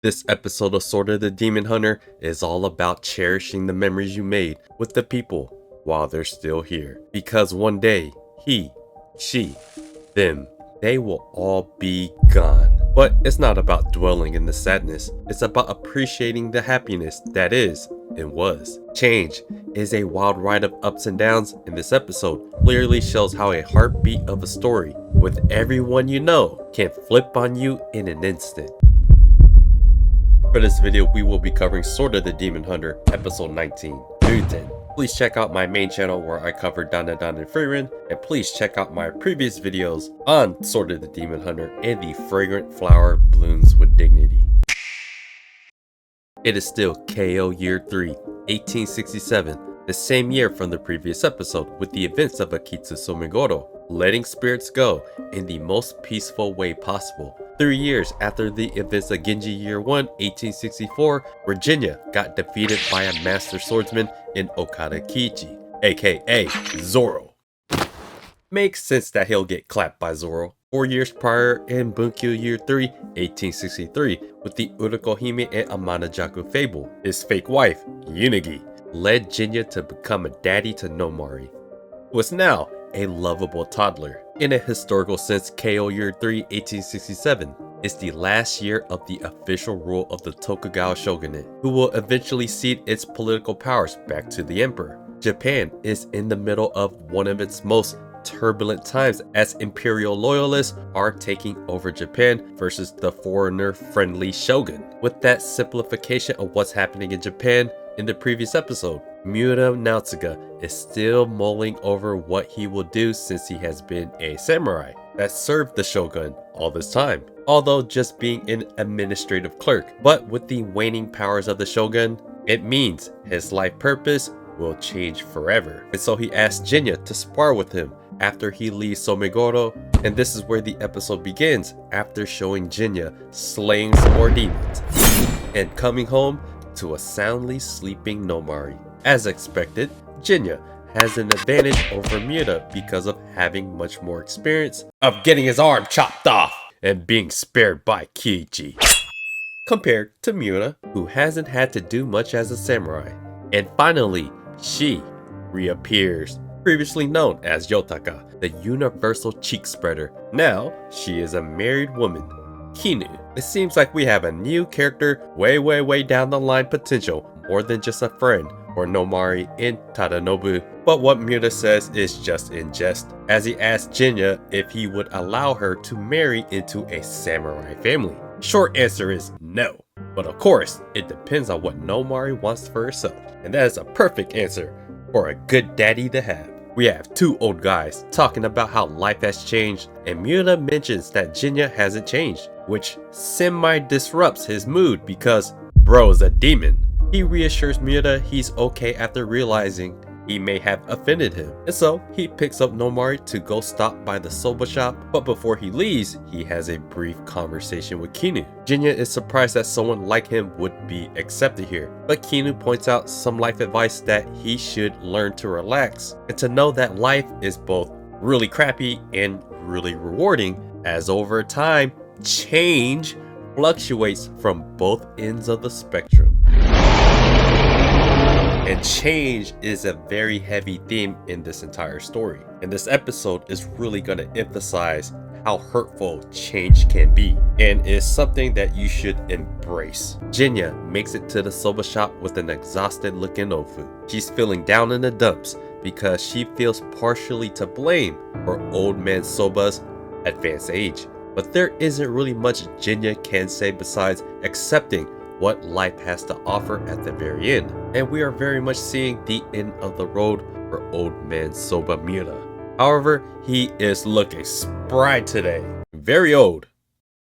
This episode of Sword of the Demon Hunter is all about cherishing the memories you made with the people while they're still here. Because one day, he, she, them, they will all be gone. But it's not about dwelling in the sadness, it's about appreciating the happiness that is and was. Change is a wild ride of ups and downs, and this episode clearly shows how a heartbeat of a story with everyone you know can flip on you in an instant. For this video, we will be covering Sword of the Demon Hunter, episode 19, Ryuten. Please check out my main channel where I cover Dandadan and Frieren, and please check out my previous videos on Sword of the Demon Hunter and the fragrant flower blooms with dignity. It is still KO Year 3, 1867, the same year from the previous episode, with the events of Akitsu Somegoro, letting spirits go in the most peaceful way possible. 3 years after the events of Genji Year 1, 1864, where Jinya got defeated by a master swordsman in Okada Kichi, aka Zoro. Makes sense that he'll get clapped by Zoro. 4 years prior, in Bunkyo Year 3, 1863, with the Urukohime and Amanajaku fable, his fake wife, Yunagi, led Jinya to become a daddy to Nomari, who was now a lovable toddler. In a historical sense, KO Year 3, 1867 is the last year of the official rule of the Tokugawa shogunate, who will eventually cede its political powers back to the emperor. Japan is in the middle of one of its most turbulent times as imperial loyalists are taking over Japan versus the foreigner-friendly shogun. With that simplification of what's happening in Japan in the previous episode, Mura is still mulling over what he will do since he has been a samurai that served the shogun all this time, although just being an administrative clerk. But with the waning powers of the shogun, it means his life purpose will change forever. And so he asks Jinya to spar with him after he leaves Somegoro, and this is where the episode begins, after showing Jinya slaying some more demons and coming home to a soundly sleeping Nomari. As expected, Jinya has an advantage over Mura because of having much more experience of getting his arm chopped off and being spared by Kijin, compared to Mura, who hasn't had to do much as a samurai. And finally, she reappears, previously known as Yotaka, the universal cheek spreader. Now, she is a married woman, Kinu. It seems like we have a new character way down the line potential, more than just a friend or Nomari in Tadanobu. But what Mura says is just in jest, as he asks Jinya if he would allow her to marry into a samurai family. Short answer is no. But of course, it depends on what Nomari wants for herself. And that is a perfect answer for a good daddy to have. We have two old guys talking about how life has changed, and Mura mentions that Jinya hasn't changed, which semi-disrupts his mood because bro is a demon. He reassures Mura he's okay after realizing he may have offended him, and so he picks up Nomari to go stop by the soba shop, but before he leaves, he has a brief conversation with Kinu. Jinya is surprised that someone like him would be accepted here, but Kinu points out some life advice that he should learn to relax and to know that life is both really crappy and really rewarding, as over time, change fluctuates from both ends of the spectrum. And change is a very heavy theme in this entire story. And this episode is really going to emphasize how hurtful change can be, and is something that you should embrace. Jinya makes it to the soba shop with an exhausted looking Ofu. She's feeling down in the dumps because she feels partially to blame for old man Soba's advanced age. But there isn't really much Jinya can say besides accepting what life has to offer at the very end. And we are very much seeing the end of the road for old man Soba Mura. However, he is looking spry today. Very old,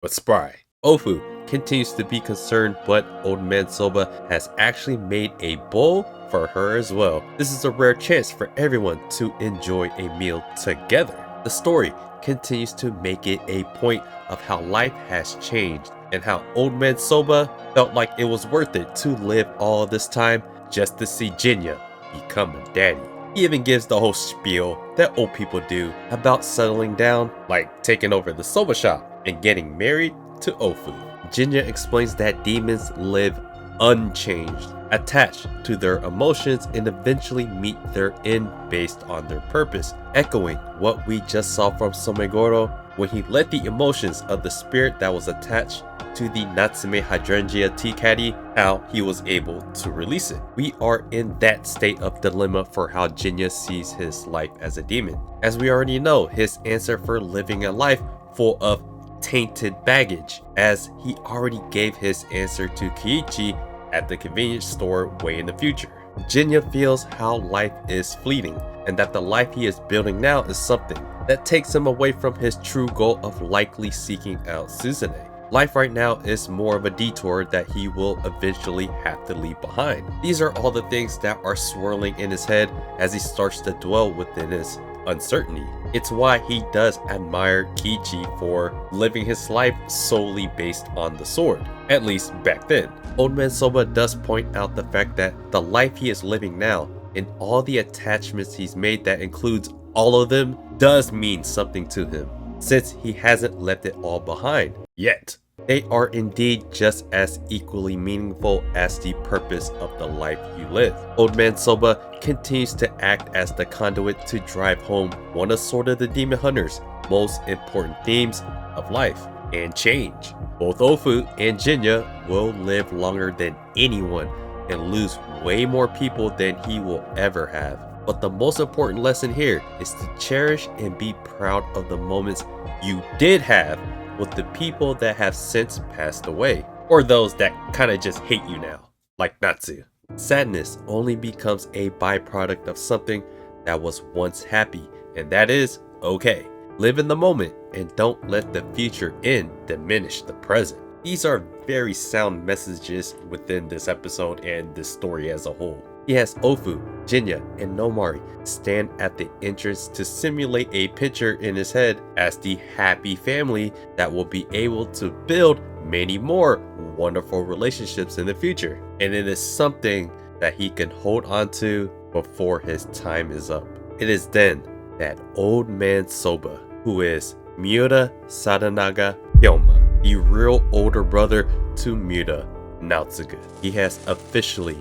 but spry. Ofu continues to be concerned, but old man Soba has actually made a bowl for her as well. This is a rare chance for everyone to enjoy a meal together. The story continues to make it a point of how life has changed and how old man Soba felt like it was worth it to live all this time just to see Jinya become a daddy. He even gives the whole spiel that old people do about settling down, like taking over the soba shop and getting married to Ofu. Jinya explains that demons live unchanged, attached to their emotions, and eventually meet their end based on their purpose, echoing what we just saw from Somegoro when he let the emotions of the spirit that was attached to the Natsume Hydrangea tea caddy, how he was able to release it. We are in that state of dilemma for how Jinya sees his life as a demon. As we already know, his answer for living a life full of tainted baggage, as he already gave his answer to Kiichi at the convenience store way in the future. Jinya feels how life is fleeting, and that the life he is building now is something that takes him away from his true goal of likely seeking out Suzune. Life right now is more of a detour that he will eventually have to leave behind. These are all the things that are swirling in his head as he starts to dwell within his uncertainty. It's why he does admire Kiichi for living his life solely based on the sword, at least back then. Old Man Soba does point out the fact that the life he is living now and all the attachments he's made, that includes all of them, does mean something to him, since he hasn't left it all behind yet. They are indeed just as equally meaningful as the purpose of the life you live. Old Man Soba continues to act as the conduit to drive home one of Sword of the Demon Hunter's most important themes of life and change. Both Ofu and Jinya will live longer than anyone and lose way more people than he will ever have. But the most important lesson here is to cherish and be proud of the moments you did have with the people that have since passed away, or those that kinda just hate you now, like Natsu. Sadness only becomes a byproduct of something that was once happy, and that is okay. Live in the moment and don't let the future end diminish the present. These are very sound messages within this episode and this story as a whole. He has Ofu, Jinya, and Nomari stand at the entrance to simulate a picture in his head as the happy family that will be able to build many more wonderful relationships in the future. And it is something that he can hold on to before his time is up. It is then that Old Man Soba, who is Mura Sadanaga Hyoma, the real older brother to Mura Naotsugu, he has officially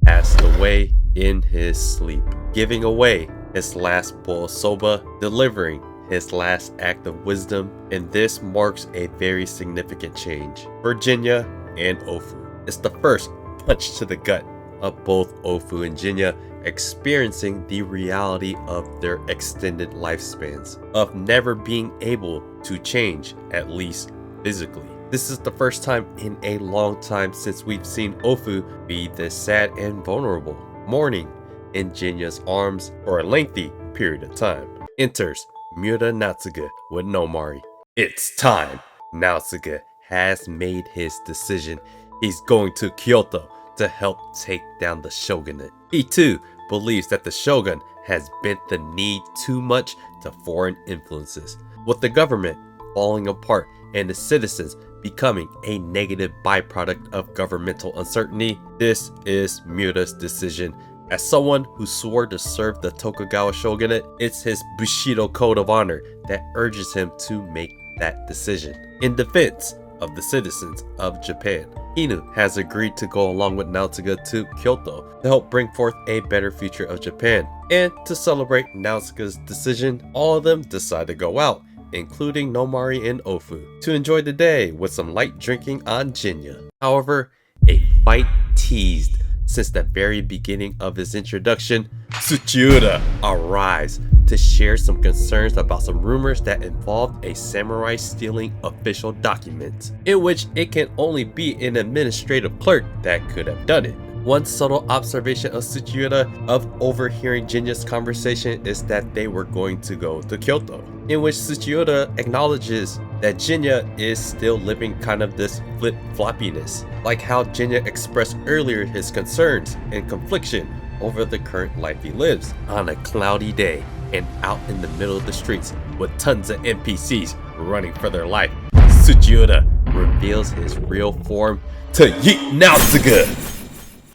passed away in his sleep, giving away his last bowl of soba, delivering his last act of wisdom, and this marks a very significant change for Jinya and Ofu. It's the first punch to the gut of both Ofu and Jinya experiencing the reality of their extended lifespans, of never being able to change, at least physically. This is the first time in a long time since we've seen Ofu be this sad and vulnerable, mourning in Jinya's arms for a lengthy period of time. Enters Mura Natsuga with Nomari. It's time! Natsuga has made his decision. He's going to Kyoto to help take down the shogunate. He too believes that the shogun has bent the knee too much to foreign influences, with the government falling apart and the citizens becoming a negative byproduct of governmental uncertainty. This is Mura's decision. As someone who swore to serve the Tokugawa shogunate, it's his Bushido code of honor that urges him to make that decision in defense of the citizens of Japan. Inu has agreed to go along with Naotsuga to Kyoto to help bring forth a better future of Japan. And to celebrate Naotsuga's decision, all of them decide to go out, including Nomari and Ofu, to enjoy the day with some light drinking on Jinya. However, a fight teased since the very beginning of his introduction, Tsuchiura arrives to share some concerns about some rumors that involved a samurai stealing official documents, in which it can only be an administrative clerk that could have done it. One subtle observation of Tsuchiura of overhearing Jinya's conversation is that they were going to go to Kyoto, in which Tsuchiura acknowledges that Jinya is still living kind of this flip-floppiness, like how Jinya expressed earlier his concerns and confliction over the current life he lives on a cloudy day and out in the middle of the streets with tons of NPCs running for their life. Tsuchiura reveals his real form to Yeet Naotsuga.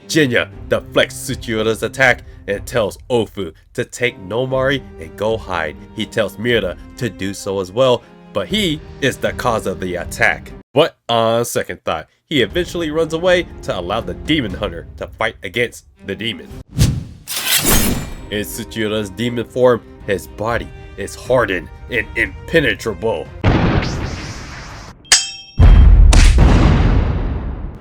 Jinya deflects Tsuchiura's attack and tells Ofu to take Nomari and go hide. He tells Mura to do so as well, but he is the cause of the attack. But on second thought, he eventually runs away to allow the demon hunter to fight against the demon. In Tsuchiura's demon form, his body is hardened and impenetrable.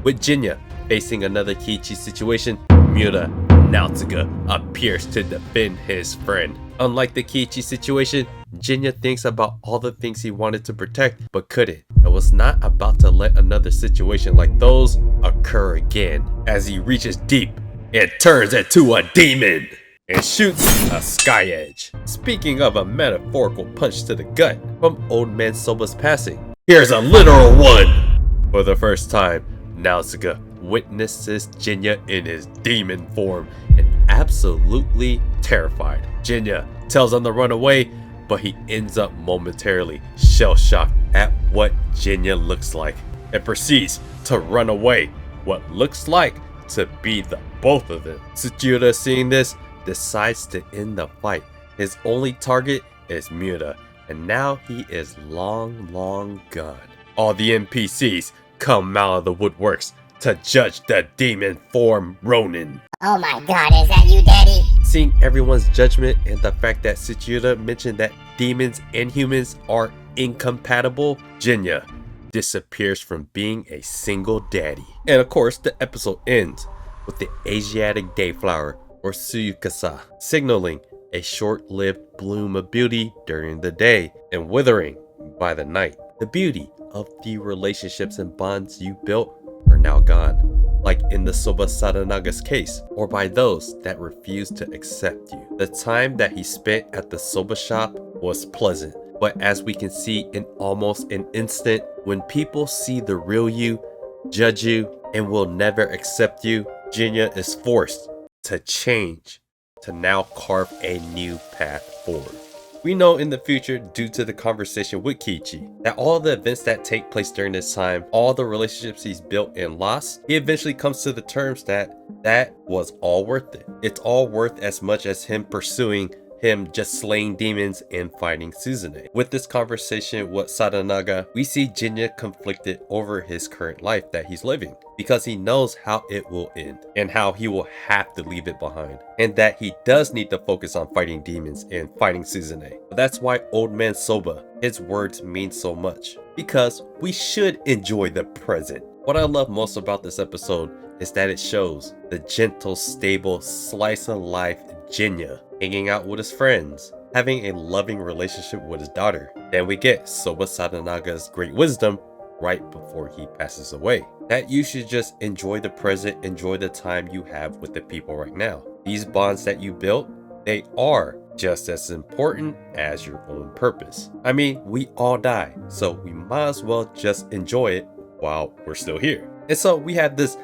With Jinya facing another Kichi situation, Mura Naotsuka appears to defend his friend. Unlike the Kichi situation, Jinya thinks about all the things he wanted to protect but couldn't, and was not about to let another situation like those occur again. As he reaches deep, it turns into a demon and shoots a sky edge. Speaking of a metaphorical punch to the gut from old Man Soba's passing, here's a literal one! For the first time, Naotsuka witnesses Jinya in his demon form and absolutely terrified. Jinya tells him to run away, but he ends up momentarily shell-shocked at what Jinya looks like and proceeds to run away, what looks like to be the both of them. Tsuchiura, seeing this, decides to end the fight. His only target is Mura, and now he is long gone. All the NPCs come out of the woodworks to judge the demon form Ronin. Oh my god, is that you, Daddy? Seeing everyone's judgment and the fact that Tsuchiura mentioned that demons and humans are incompatible, Jinya disappears from being a single daddy. And of course, the episode ends with the Asiatic Dayflower, or Tsuyukasa, signaling a short-lived bloom of beauty during the day and withering by the night. The beauty of the relationships and bonds you built are now gone, like in the Soba Sadanaga's case, or by those that refuse to accept you. The time that he spent at the soba shop was pleasant, but as we can see in almost an instant, when people see the real you, judge you, and will never accept you, Jinya is forced to change, to now carve a new path forward. We know in the future, due to the conversation with Kichi, that all the events that take place during this time, all the relationships he's built and lost, he eventually comes to the terms that that was all worth it. It's all worth as much as him pursuing him just slaying demons and fighting Suzune. With this conversation with Sadanaga, we see Jinya conflicted over his current life that he's living, because he knows how it will end and how he will have to leave it behind, and that he does need to focus on fighting demons and fighting Suzune. That's why Old Man Soba, his words mean so much, because we should enjoy the present. What I love most about this episode is that it shows the gentle, stable, slice of life Jinya hanging out with his friends, having a loving relationship with his daughter. Then we get Soba Sadanaga's great wisdom right before he passes away, that you should just enjoy the present, enjoy the time you have with the people right now. These bonds that you built, they are just as important as your own purpose. I mean, we all die, so we might as well just enjoy it while we're still here. And so we have this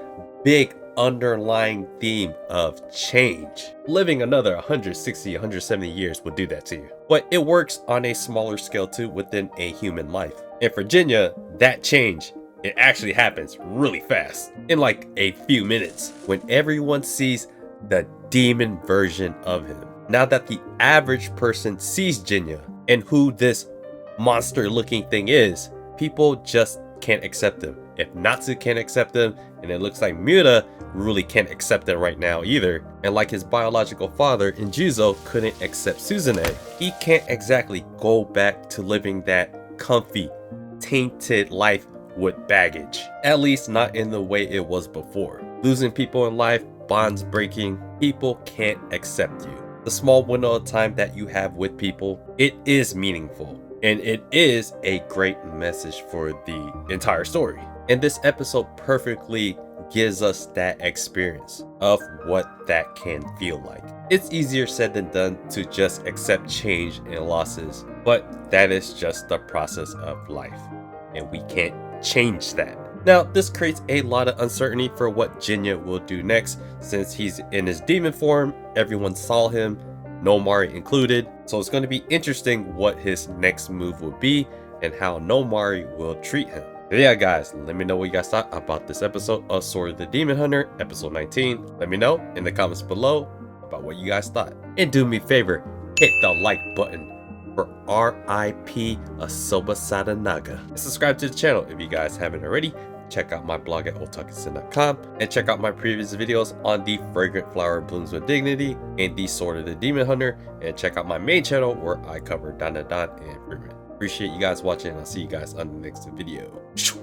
big underlying theme of change. Living another 160, 170 years will do that to you. But it works on a smaller scale too within a human life. And for Jinya, that change, it actually happens really fast, in like a few minutes, when everyone sees the demon version of him. Now that the average person sees Jinya and who this monster looking thing is, people just can't accept him. If Natsu can't accept him, and it looks like Mura really can't accept it right now either, and like his biological father Injuzo couldn't accept Suzune, he can't exactly go back to living that comfy, tainted life with baggage. At least not in the way it was before. Losing people in life, bonds breaking, people can't accept you. The small window of time that you have with people, it is meaningful. And it is a great message for the entire story. And this episode perfectly gives us that experience of what that can feel like. It's easier said than done to just accept change and losses, but that is just the process of life, and we can't change that. Now, this creates a lot of uncertainty for what Jinya will do next, since he's in his demon form, everyone saw him, Nomari included, so it's going to be interesting what his next move will be and how Nomari will treat him. But yeah guys, let me know what you guys thought about this episode of Sword of the Demon Hunter, episode 19. Let me know in the comments below about what you guys thought. And do me a favor, hit the like button for R.I.P. Asoba Sadanaga. And subscribe to the channel if you guys haven't already. Check out my blog at otakusen.com and check out my previous videos on the Fragrant Flower Blooms with Dignity and the Sword of the Demon Hunter, and check out my main channel where I cover Danadan and Freeman. Appreciate you guys watching, and I'll see you guys on the next video.